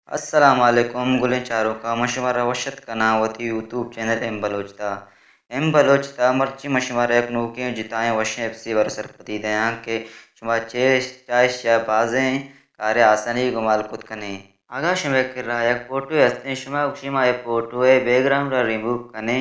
अस्सलामुअलैकुम गुलें चारों का मशवरा वशत का नावती यूट्यूब चैनल एम बलोचता मर्ची मशवरा एक नौके जिताएं वशें एफसी वरसर पतीदयां के शुमा चाइश या बाजें कार्य आसानी गुमाल कुत कने आगा शुमे कर रहा एक फोटो हस्ते शुमा उशिमा एक फोटो है बैकग्राउंड रिमूव कने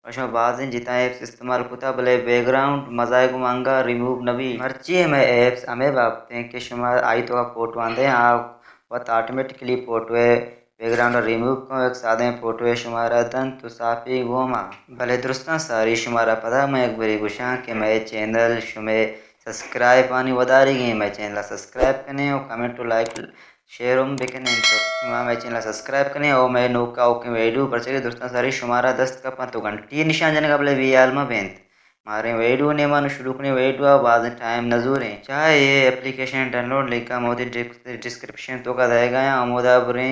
और शुमा बाजें जिताएं एप्स इस्तेमाल कुता भले बैकग्राउंड मजाए गुमांगा रिमूव नबी मर्ची हमें एप्स हमें बापते हैं कि शुमा आई तो का फोटो आंदे आप वत ऑटोमेटिकली फोटो है बैकग्राउंड रिमूव को एक सादे फोटो है शुमारा दन तो साफी गोमा भले दुरुस्ता सारी शुमारा पता मैं एक बड़ी गुशा कि मैं चैनल शुमे सब्सक्राइब पानी वदारी गई मैं चैनल सब्सक्राइब करें और कमेंट तो लाइक शेयर हम बिकने तो मैं चैनल सब्सक्राइब करें और मैं नौका ओके वीडियो पर चले दोस्तों सारी शुमारा दस्त का पा तो घंटी निशान जन का भले वी आल में बेंत मारे वीडियो ने मानो शुरू करने वीडियो बाद टाइम नजूर है चाहे ये application download link Modi description तो का रहेगा या मोदा बुरे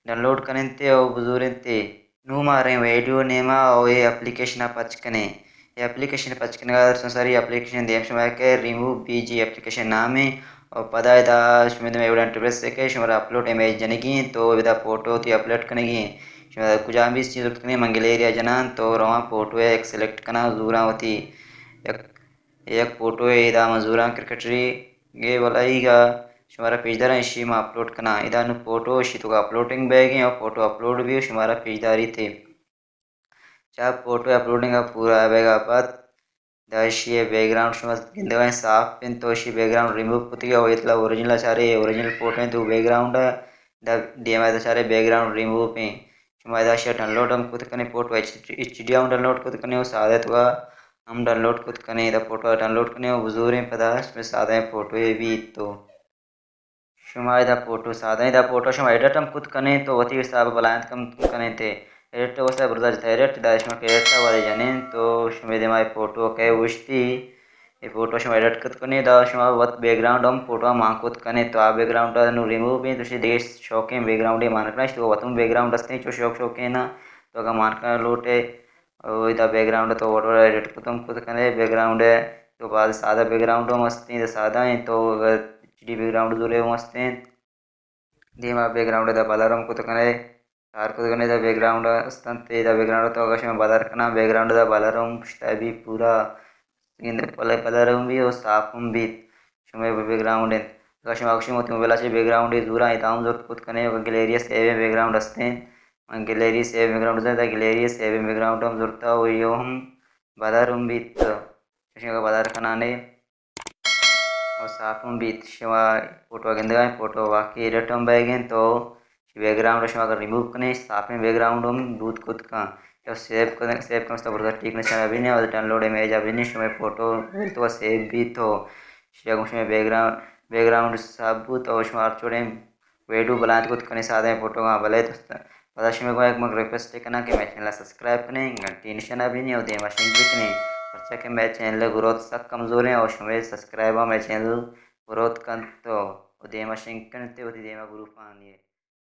डाउनलोड करें ते और बुजुर्ग ते नू मारे वीडियो नेमा और ये एप्लीकेशन आप पचकने ये एप्लीकेशन पचकने का सारी एप्लीकेशन देम शुमार के रिमूव बीजी एप्लीकेशन नाम है और पता है दा शुमे में एवढा इंटरफेस से के शुमार अपलोड इमेज जनेगी तो विदा फोटो थी अपलोड करेगी कुछ भी चीज़ करने मंगले एरिया जना तो रवा फोटो है एक सेलेक्ट करना जूरा होती एक फोटो है इदा मजूरा क्रिकेटरी गे वाला ईगा शुमारा पेजदार इसी में अपलोड करना इदा नु फोटो इसी तो अपलोडिंग बैग और फोटो अपलोड भी शुमारा पेजदारी थे चाहे फोटो अपलोडिंग का पूरा बैगा बाद दाशी बैकग्राउंड शुमा गिंदगा साफ पिन तो इसी बैकग्राउंड रिमूव कुतिया हो इतला ओरिजिनल सारे ओरिजिनल फोटो है तो बैकग्राउंड द डीएमआई द सारे बैकग्राउंड रिमूव पे शुमा दाशी डाउनलोड हम कुत कने फोटो एचडी हम डाउनलोड कुत कने सादे तो हम डाउनलोड कुत कने द फोटो डाउनलोड कने बुजुर्ग पता इसमें सादा फोटो है भी तो शुमा द फोटो सादा द फोटो शुमा एडिट हम कुत कने तो वती हिसाब बलायत कम कने थे एडिट वसा बुरदा एडिट द शुमा के एडिट वाले जने तो शुमे दे माय फोटो के उश्ती ये फोटो शुमा एडिट कुत कने द शुमा वत बैकग्राउंड हम फोटो मा कुत कने तो आ बैकग्राउंड नु रिमूव भी तुसी देश शौके बैकग्राउंड ही मानकना तो वतम बैकग्राउंड असते जो शौके ना तो का मानकना लोटे और इधर बैकग्राउंड तो ऑटो एडिट को तुम खुद करें बैकग्राउंड है तो बाद सादा बैकग्राउंड मस्त हैं सादा है तो अगर एचडी बैकग्राउंड जो रहे मस्त हैं धीमा बैकग्राउंड है बालारम को तो करें कार को तो करें इधर बैकग्राउंड अस्ते इधर बैकग्राउंड तो अगर मैं बालार करना बैकग्राउंड इधर बालारम भी पूरा पले बालारम भी और साफम भी शुमे बैकग्राउंड है अगर मैं अक्षय मोती मोबाइल से बैकग्राउंड है दूरा इताम जो खुद करें गैलरी से बैकग्राउंड असते हैं गैलरी से बैकग्राउंड होता है गैलरी से बैकग्राउंड हम जुड़ता हो यो हम बाजार हम बीत का बाजार खनाने और साफ हम बीत शिवा फोटो गिंदगा फोटो वाकई एडिट हम बैगें तो बैकग्राउंड शिवा अगर रिमूव करने साफ में बैकग्राउंड हम दूध खुद का जब सेव कर तो बढ़िया ठीक नहीं अभी नहीं और डाउनलोड इमेज अभी नहीं शुमे फोटो तो सेव भी तो शिवा उसमें बैकग्राउंड साबुत और उसमें छोड़े वीडियो बनाते कुछ करने सादे फोटो का भले तो पता को एक मग रिक्वेस्ट करना कि मैं चैनल सब्सक्राइब करें घंटी निशाना भी नहीं होती मशीन भी नहीं अच्छा कि मैं चैनल ग्रोथ तक कमज़ोर है और शुमे सब्सक्राइब मैं चैनल ग्रोथ कर तो उदय मशीन करते होती ग्रुप आनी है।